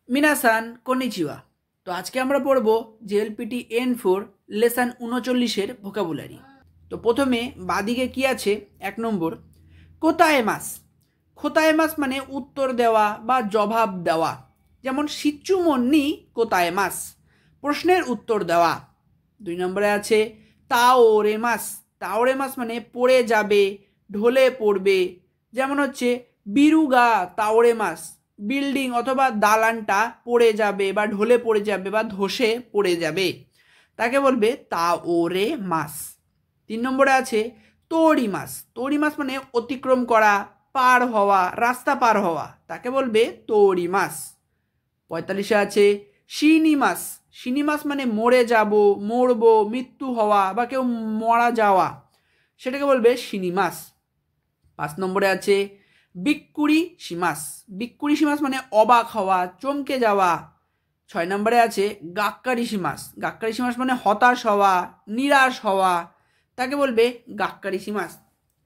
মিনাসান কনিচিওয়া। তো আজকে আমরা পড়ব জেএলপিটি N4 লেসন 39-এর ভোকাবুলারি। তো প্রথমে বাদিকে কি আছে? 1 নম্বর কোতায়েমাস। কোতায়েমাস মানে উত্তর দেওয়া বা জবাব দেওয়া, যেমন শিচুমন্নি কোতায়েমাস, প্রশ্নের উত্তর দেওয়া। 2 নম্বরে আছে তাওরেমাস। তাওরেমাস মানে পড়ে যাবে, ঢলে পড়বে, যেমন হচ্ছে বিরুগা তাওরেমাস, বিল্ডিং অথবা দালানটা পড়ে যাবে বা ঢলে পড়ে যাবে বা ধসে পড়ে যাবে, তাকে বলবে তাওরে মাস। 3 নম্বরে আছে তোরিমাস। তোরিমাস মানে অতিক্রম করা, পার হওয়া, রাস্তা পার হওয়া, তাকে বলবে তোরিমাস। 45-এ আছে শিনিমাস। শিনিমাস মানে মরে যাব, মরবো, মৃত্যু হওয়া বা কেউ মারা যাওয়া, সেটাকে বলবে শিনিমাস। 5 নম্বরে আছে বিক্কুরি সীমাস। বিক্কুরি সীমাস মানে অবাক হওয়া, চমকে যাওয়া। 6 নম্বরে আছে গাক্কারি সীমাস। গাক্কারি সীমাস মানে হতাশ হওয়া, নিরাশ হওয়া, তাকে বলবে গাক্কারি সীমাস।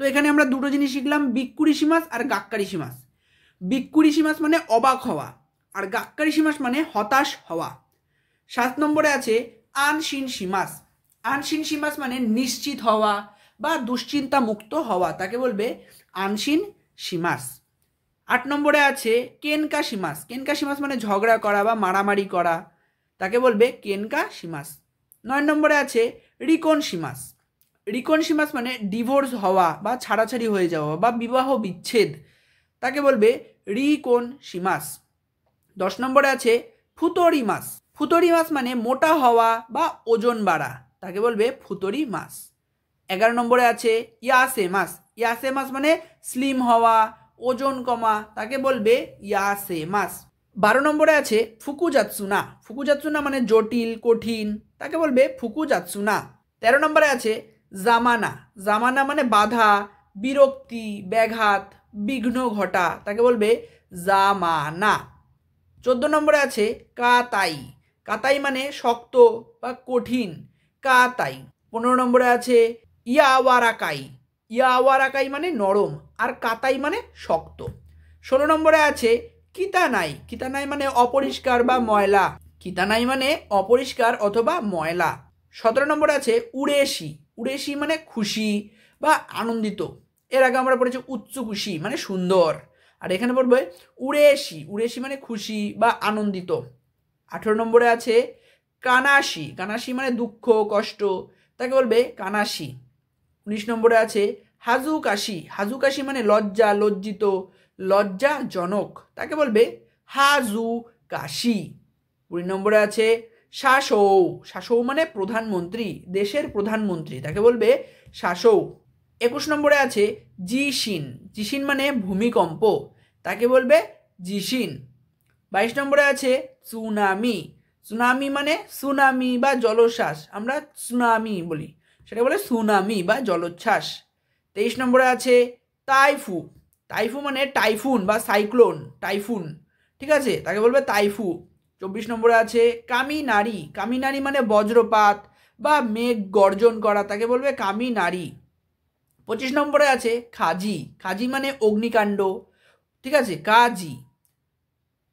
তো এখানে আমরা দুটো জিনিস শিখলাম, বিক্কুরি সীমাস আর গাক্কারি সীমাস। বিক্কুরি সীমাস মানে অবাক হওয়া আর গাক্কারি সীমাস মানে হতাশ হওয়া। 7 নম্বরে আছে আনশিন সীমাস। আনশিন সীমাস মানে নিশ্চিত হওয়া বা দুশ্চিন্তা মুক্ত হওয়া, তাকে বলবে আনশিন সীমাস। 8 নম্বরে আছে কেনকা সীমাস। কেনকা সীমাস মানে ঝগড়া করা বা মারামারি করা, তাকে বলবে কেনকা সীমাস। 9 নম্বরে আছে রিকন সীমাস। রিকন সীমাস মানে ডিভোর্স হওয়া বা ছাড়াছাড়ি হয়ে যাওয়া বা বিবাহ বিচ্ছেদ, তাকে বলবে রিকন সীমাস। 10 নম্বরে আছে ফুতরি মাস। ফুতরি মাস মানে মোটা হওয়া বা ওজন বাড়া, তাকে বলবে ফুতরি মাস। 11 নম্বরে আছে ইয়াসে মাস। ইয়াসে মাস মানে স্লিম হওয়া, ওজন কমা, তাকে বলবে ইয়াসে মাস। 12 নম্বরে আছে ফুকুজাতসুনা। ফুকুজাতসুনা মানে জটিল, কঠিন, তাকে বলবে ফুকুজাতসুনা। 13 নম্বরে আছে জামানা। জামানা মানে বাধা, বিরক্তি, ব্যাঘাত, বিঘ্ন ঘটা, তাকে বলবে জামানা। 14 নম্বরে আছে কাতাই। কাতাই মানে শক্ত বা কঠিন, কাতাই। 15 নম্বরে আছে ইয়াওয়ারাকাই। ইয়াওয়ারাকাই মানে নরম আর কাতাই মানে শক্ত। 16 নম্বরে আছে কিতানাই। কিতানাই মানে অপরিষ্কার বা ময়লা, কিতানাই মানে অপরিষ্কার অথবা ময়লা। 17 নম্বরে আছে উড়েশি। উড়েশি মানে খুশি বা আনন্দিত। এর আগে আমরা পড়েছি উচ্চ খুশি মানে সুন্দর, আর এখানে পড়বে উড়েশি। উড়েশি মানে খুশি বা আনন্দিত। 18 নম্বরে আছে কানাশি। কানাশি মানে দুঃখ, কষ্ট, তাকে বলবে কানাশি। 19 নম্বরে আছে হাজুকাশি। হাজুকাশি মানে লজ্জা, লজ্জিত, লজ্জাজনক, তাকে বলবে হাজুকাশি। 20 নম্বরে আছে শাসৌ। শাসৌ মানে প্রধানমন্ত্রী, দেশের প্রধানমন্ত্রী, তাকে বলবে শাসৌ। 21 নম্বরে আছে জিশিন। জিশিন মানে ভূমিকম্প, তাকে বলবে জিশিন। 22 নম্বরে আছে সুনামি। সুনামি মানে সুনামি বা জলোচ্ছ্বাস, আমরা সুনামি বলি, সেটা বলে সুনামি বা জলোচ্ছ্বাস। 23 নম্বরে আছে তাইফু। তাইফু মানে টাইফুন বা সাইক্লোন, টাইফুন, ঠিক আছে, তাকে বলবে তাইফু। 24 নম্বরে আছে কামিনারি। কামিনারি মানে বজ্রপাত বা মেঘ গর্জন করা, তাকে বলবে কামিনারি। 25 নম্বরে আছে খাজি। খাজি মানে অগ্নিকাণ্ড, ঠিক আছে, কাজি।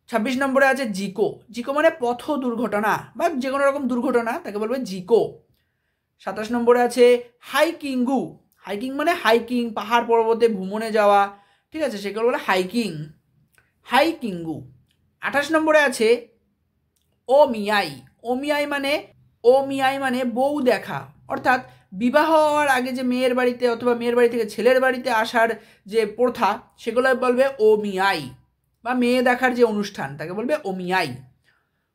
26 নম্বরে আছে জিকো। জিকো মানে পথ দুর্ঘটনা বা যে কোনো রকম দুর্ঘটনা, তাকে বলবে জিকো। 27 নম্বরে আছে হাইকিংগু। হাইকিং মানে হাইকিং, পাহাড় পর্বতে ভ্রমণে যাওয়া, ঠিক আছে, সেগুলো বলে হাইকিং, হাইকিংগু। 28 নম্বরে আছে ওমিয়াই। ওমিয়াই মানে বউ দেখা, অর্থাৎ বিবাহ হওয়ার আগে যে মেয়ের বাড়িতে অথবা মেয়ের বাড়ি থেকে ছেলের বাড়িতে আসার যে প্রথা, সেগুলো বলবে ওমিয়াই, বা মেয়ে দেখার যে অনুষ্ঠান, তাকে বলবে ওমিয়াই।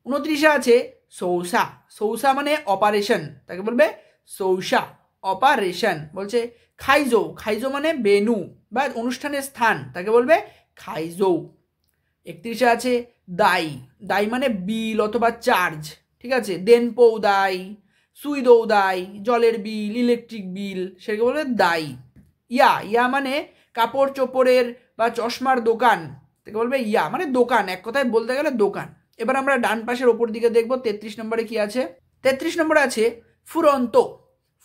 29-এ আছে সৌসা। সৌসা মানে অপারেশন, তাকে বলবে সৌসা, অপারেশন। বলছে খাইজো। খাইজো মানে বেনু বা অনুষ্ঠানের স্থান, তাকে বলবে খাইজো। 31-এ আছে দাই। দাই মানে বিল অথবা চার্জ, ঠিক আছে, দেনপৌ দাই, সুইদৌ দাই, জলের বিল, ইলেকট্রিক বিল, সেটাকে বলবে দাই। ইয়া মানে কাপড় চোপড়ের বা চশমার দোকান, তাকে বলবে ইয়া মানে দোকান, এক কথায় বলতে গেলে দোকান। এবার আমরা ডান পাশের ওপর দিকে দেখব 33 নম্বরে কি আছে। 33 নম্বরে আছে ফুরন্ত।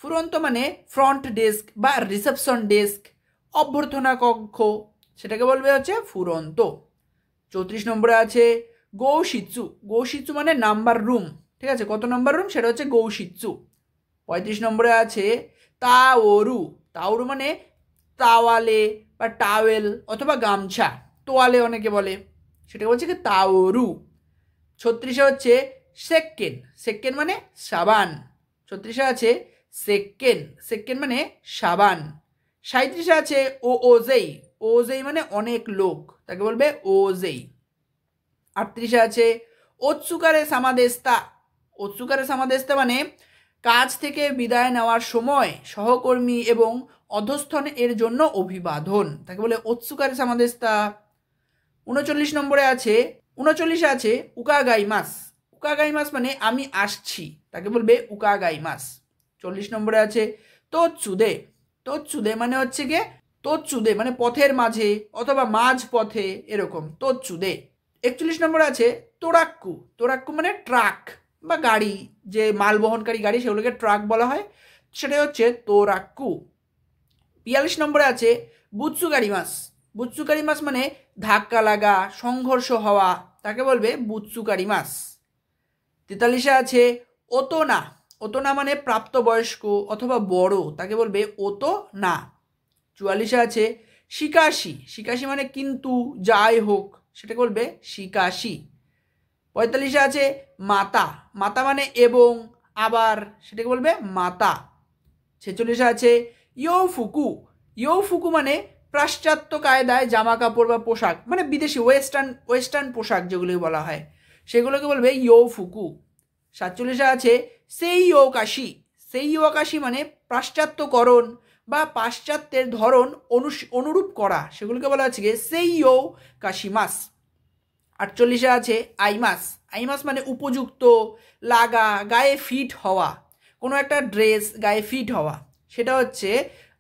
ফুরন্ত মানে ফ্রন্ট ডেস্ক বা রিসেপশন ডেস্ক, অভ্যর্থনা কক্ষ, সেটাকে বলবে হচ্ছে ফুরন্ত। 34 নম্বরে আছে গৌশিৎসু, গৌশিৎসু মানে নাম্বার রুম, ঠিক আছে, কত নম্বর রুম সেটা হচ্ছে গৌশিৎসু। 35 নম্বরে আছে তাওরু, তাওরু মানে তাওয়ালে বা টাওয়েল অথবা গামছা, তোয়ালে অনেকে বলে, সেটাকে বলছে কি তাওরু। 36 হচ্ছে সেকেন্ড, সেকেন্ড মানে সাবান, 36 আছে সেকেন্ড, সেকেন্ড মানে সাবান। 37 আছে ও ওজেই, ওজেই মানে অনেক লোক, তাকে বলবে ওজেই। 38 আছে ওৎসুকারে সামাদেস্তা, ওৎসুকারে সামাদেস্তা মানে কাজ থেকে বিদায় নেওয়ার সময় সহকর্মী এবং অধস্থন এর জন্য অভিবাদন, তাকে বলে ওৎসুকারে সামাদেস্তা। 39 নম্বরে আছে, 39 আছে উকাগাইমাস, উকাগাইমাস মানে আমি আসছি, তাকে বলবে উকাগাইমাস। 40 নম্বরে আছে তোৎসুদে, তোৎসুদে মানে হচ্ছে গিয়ে তোৎসুদে মানে পথের মাঝে অথবা মাঝ পথে এরকম তোৎসুদে। 41 নম্বরে আছে তোরাক্কু, তোরাক্কু মানে ট্রাক বা গাড়ি, যে মাল বহনকারী গাড়ি সেগুলোকে ট্রাক বলা হয়, সেটাই হচ্ছে তোরাক্কু। 42 নম্বরে আছে বুৎসুকারিমাস, বুৎসুকারিমাস মানে ধাক্কা লাগা, সংঘর্ষ হওয়া, তাকে বলবে বুৎসুকারিমাস। 43 আছে ওতোনা, ওতোনা মানে প্রাপ্তবয়স্ক অথবা বড়, তাকে বলবে ওতো না। 44 আছে শিকাশি, শিকাশি মানে কিন্তু যাই হোক, সেটাকে বলবে শিকাশি। 45 আছে মাতা, মাতা মানে এবং আবার, সেটাকে বলবে মাতা। 46 আছে ইয়োফুকু, ইয়োফুকু মানে পাশ্চাত্য কায়দায় জামা কাপড় বা পোশাক, মানে বিদেশি ওয়েস্টার্ন পোশাক যেগুলি বলা হয় সেগুলোকে বলবে ইয়োফুকু। 47 আছে সেই ইয়োকাশি, সেই ইয়োকাশি মানে পাশ্চাত্যকরণ বা পাশ্চাত্যের ধরন অনুরূপ করা, সেগুলোকে বলা হচ্ছে গিয়ে সেই ইয়োকাশিমাস। 48 আছে আইমাস, আইমাস মানে উপযুক্ত, লাগা, গায়ে ফিট হওয়া, কোনো একটা ড্রেস গায়ে ফিট হওয়া, সেটা হচ্ছে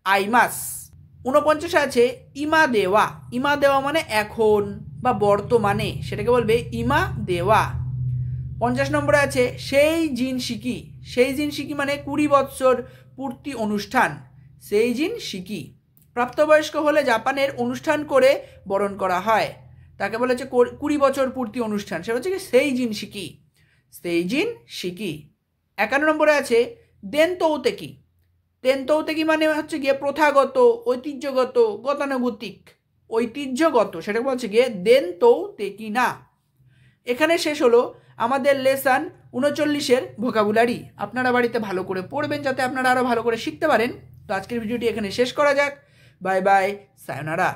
আইমাস। 49 আছে ইমা দেওয়া, ইমা দেওয়া মানে এখন বা বর্তমানে, সেটাকে বলবে ইমা দেওয়া। 50 নম্বরে আছে সেই জিন শিকি, সেই জিন শিকি মানে 20 বৎসর পূর্তি অনুষ্ঠান, সেই জিন শিকি, প্রাপ্তবয়স্ক হলে জাপানের অনুষ্ঠান করে বরণ করা হয়, তাকে বলা হচ্ছে 20 বছর পূর্তি অনুষ্ঠান, সেটা হচ্ছে সেই জিন শিকি, সেই জিন শিকি। 51 নম্বরে আছে দেনতৌতেকি, দেনতৌতেকি মানে হচ্ছে গিয়ে প্রথাগত, ঐতিহ্যগত, গতানুগতিক, ঐতিহ্যগত, সেটা বলছে গিয়ে দেনতৌতেকি না। এখানে শেষ হলো আমাদের লেসন 39-এর ভোকাবুলারি। আপনারা বাড়িতে ভালো করে পড়বেন যাতে আপনারা আরও ভালো করে শিখতে পারেন। তো আজকের ভিডিওটি এখানে শেষ করা যাক। Bye bye, সায়োনারা।